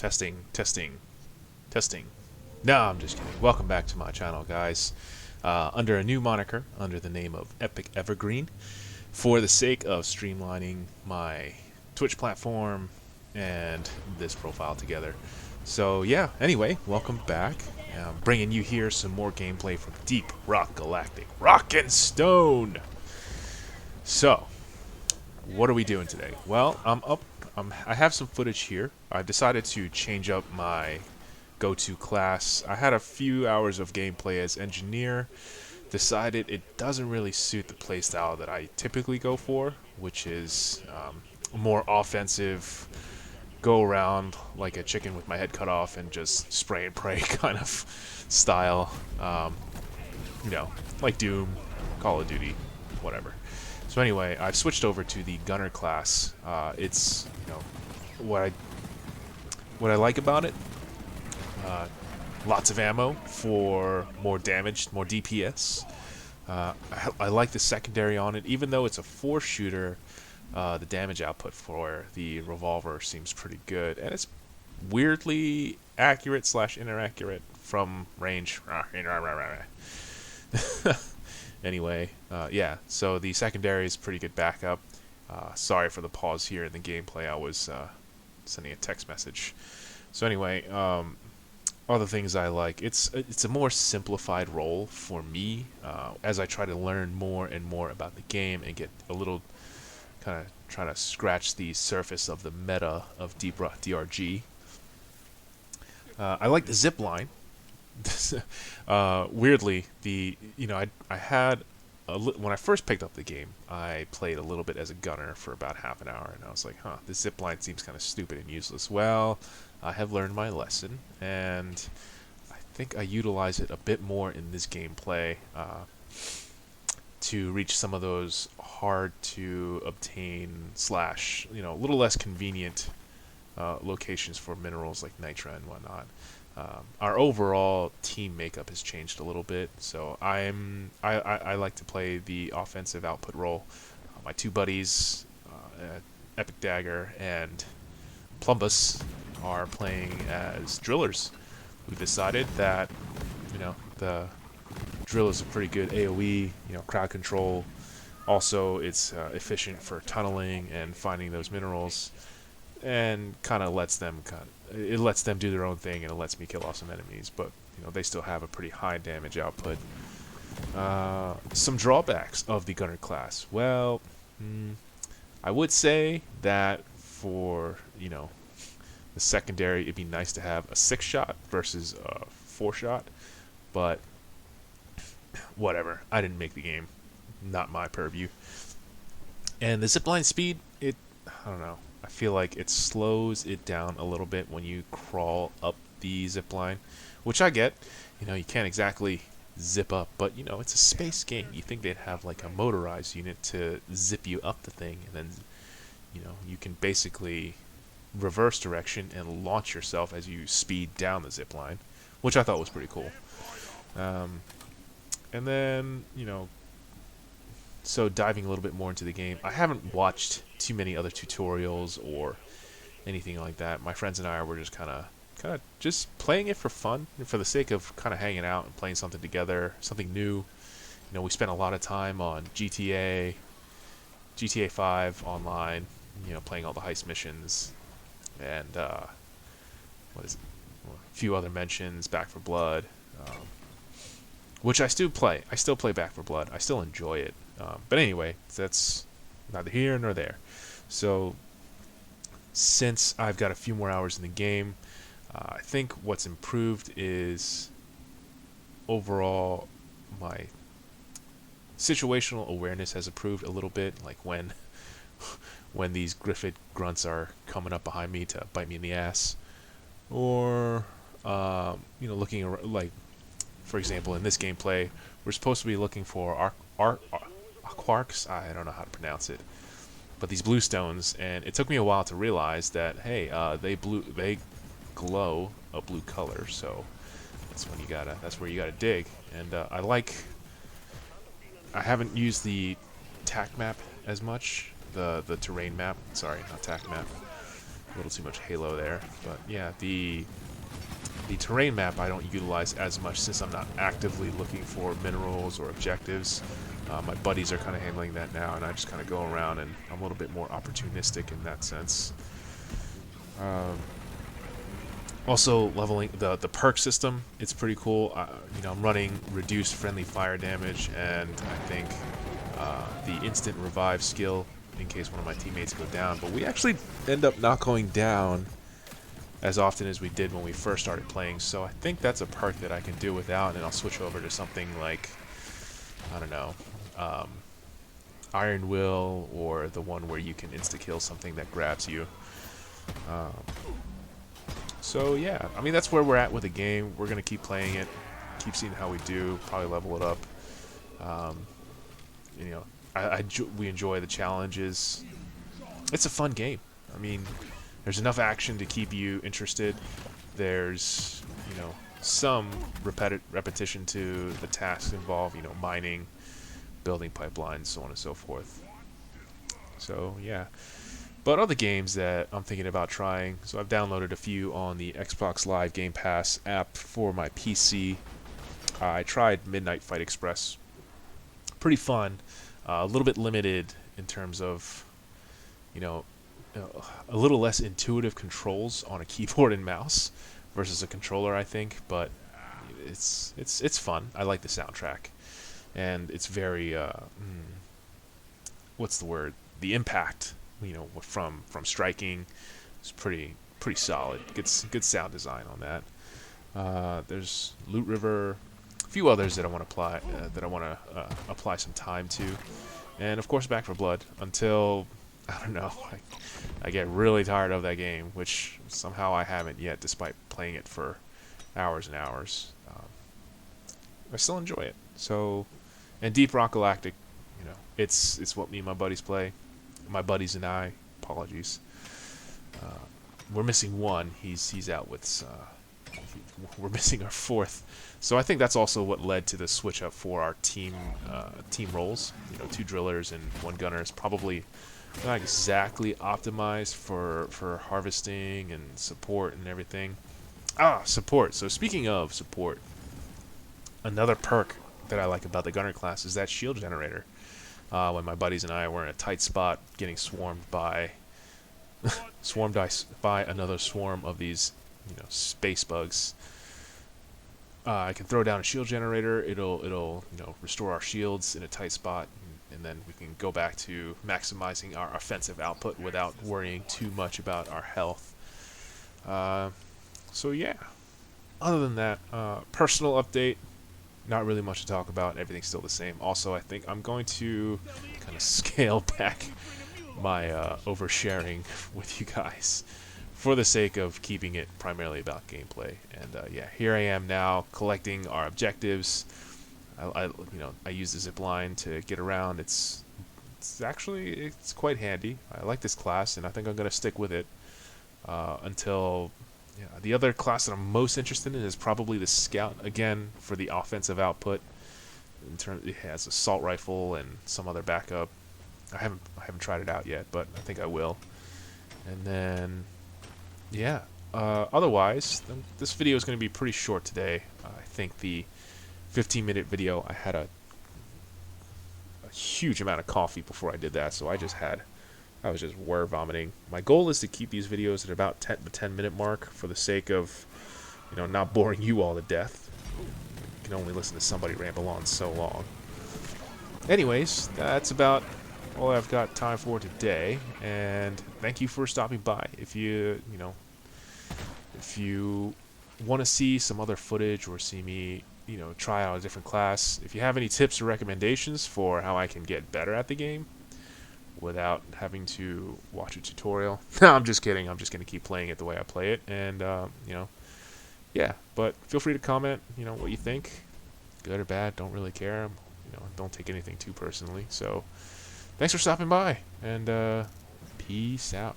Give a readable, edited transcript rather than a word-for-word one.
Testing, testing, testing. No, I'm just kidding. Welcome back to my channel, guys. Under a new moniker, under the name of Epic Evergreen, for the sake of streamlining my Twitch platform and this profile together. So yeah, anyway, welcome back. I'm bringing you here some more gameplay from Deep Rock Galactic. Rock and Stone! So, what are we doing today? Well, I have some footage here. I've decided to change up my go-to class. I had a few hours of gameplay as engineer. Decided it doesn't really suit the playstyle that I typically go for, which is more offensive, go around like a chicken with my head cut off and just spray and pray kind of style. Like Doom, Call of Duty, whatever. So anyway, I've switched over to the gunner class. It's what I like about it. Lots of ammo for more damage, more DPS. I like the secondary on it, even though it's a 4-shooter. The damage output for the revolver seems pretty good, and it's weirdly accurate / inaccurate from range. Anyway, yeah, so the secondary is pretty good backup. Sorry for the pause here in the gameplay. I was sending a text message. So anyway, other things I like. It's a more simplified role for me as I try to learn more and more about the game and get a little kind of trying to scratch the surface of the meta of Deep Rock DRG. I like the zip line. Weirdly, I had when I first picked up the game, I played a little bit as a gunner for about half an hour, and I was like, "Huh, this zip line seems kind of stupid and useless." Well, I have learned my lesson, and I think I utilize it a bit more in this gameplay to reach some of those hard to obtain / a little less convenient locations for minerals like nitra and whatnot. Our overall team makeup has changed a little bit, so I like to play the offensive output role. My two buddies, Epic Dagger and Plumbus, are playing as drillers. We decided that the drill is a pretty good AoE, crowd control. Also, it's efficient for tunneling and finding those minerals, and kind of lets them do their own thing, and it lets me kill off some enemies, but they still have a pretty high damage output. Some drawbacks of the gunner class. Well, I would say that for the secondary, it'd be nice to have a 6-shot versus a 4-shot, but whatever. I didn't make the game, not my purview. And the zipline speed, I don't know. I feel like it slows it down a little bit when you crawl up the zip line, which I get. You can't exactly zip up, but it's a space game. You think they'd have like a motorized unit to zip you up the thing, and then you can basically reverse direction and launch yourself as you speed down the zip line, which I thought was pretty cool. And then so diving a little bit more into the game, I haven't watched too many other tutorials or anything like that. My friends and I were just kind of just playing it for fun, for the sake of kind of hanging out and playing something together, something new. We spent a lot of time on GTA 5 online, playing all the heist missions, and what is it? A few other mentions, Back for Blood, which I still play. I still play Back for Blood. I still enjoy it. But anyway, that's neither here nor there. So, since I've got a few more hours in the game, I think what's improved is overall my situational awareness has improved a little bit. Like when these Griffith grunts are coming up behind me to bite me in the ass, or looking around, like for example in this gameplay, we're supposed to be looking for quarks. I don't know how to pronounce it, but these blue stones, and it took me a while to realize that hey, they glow a blue color, so that's where you gotta dig. And I haven't used the TAC map as much, the terrain map. Sorry, not TAC map. A little too much Halo there. But yeah, the terrain map I don't utilize as much since I'm not actively looking for minerals or objectives. My buddies are kind of handling that now, and I just kind of go around, and I'm a little bit more opportunistic in that sense. Also, leveling the perk system, it's pretty cool. I'm running reduced friendly fire damage, and I think the instant revive skill in case one of my teammates go down. But we actually end up not going down as often as we did when we first started playing, so I think that's a perk that I can do without, and I'll switch over to something like, I don't know, Iron Will, or the one where you can insta-kill something that grabs you. So yeah, I mean, that's where we're at with the game. We're going to keep playing it, keep seeing how we do, probably level it up. We enjoy the challenges. It's a fun game. I mean, there's enough action to keep you interested. There's, some repetition to the tasks involved, mining, building pipelines, so on and so forth. So, yeah. But other games that I'm thinking about trying, so I've downloaded a few on the Xbox Live Game Pass app for my PC. I tried Midnight Fight Express. Pretty fun. A little bit limited in terms of, a little less intuitive controls on a keyboard and mouse versus a controller, I think, but it's fun. I like the soundtrack, and it's very what's the word? The impact, from striking is pretty solid. Good sound design on that. There's Loot River, a few others that I want to apply some time to, and of course Back 4 Blood until, I don't know, I get really tired of that game, which somehow I haven't yet, despite playing it for hours and hours. I still enjoy it. So, and Deep Rock Galactic, it's what me and my buddies play. My buddies and I, apologies. We're missing one. He's out with. We're missing our fourth. So I think that's also what led to the switch up for our team roles. 2 drillers and 1 gunner is probably not exactly optimized for harvesting and support and everything. Support. So speaking of support, another perk that I like about the gunner class is that shield generator. When my buddies and I were in a tight spot getting swarmed by another swarm of these space bugs, I can throw down a shield generator. It'll restore our shields in a tight spot, and then we can go back to maximizing our offensive output without worrying too much about our health. So yeah, other than that, personal update, not really much to talk about. Everything's still the same. Also, I think I'm going to kind of scale back my oversharing with you guys for the sake of keeping it primarily about gameplay. And yeah, here I am now collecting our objectives. I use the zip line to get around. It's quite handy. I like this class, and I think I'm going to stick with it until. Yeah, the other class that I'm most interested in is probably the Scout, again for the offensive output. It has assault rifle and some other backup. I haven't tried it out yet, but I think I will. And then, yeah. Otherwise, this video is going to be pretty short today. I think the 15-minute video, I had a huge amount of coffee before I did that, so I was just word vomiting. My goal is to keep these videos at about the 10-minute mark for the sake of, not boring you all to death. You can only listen to somebody ramble on so long. Anyways, that's about all I've got time for today, and thank you for stopping by. If you want to see some other footage or see me, try out a different class, if you have any tips or recommendations for how I can get better at the game without having to watch a tutorial. No, I'm just kidding. I'm just going to keep playing it the way I play it. And, yeah. But feel free to comment, what you think. Good or bad, don't really care. Don't take anything too personally. So, thanks for stopping by. And, peace out.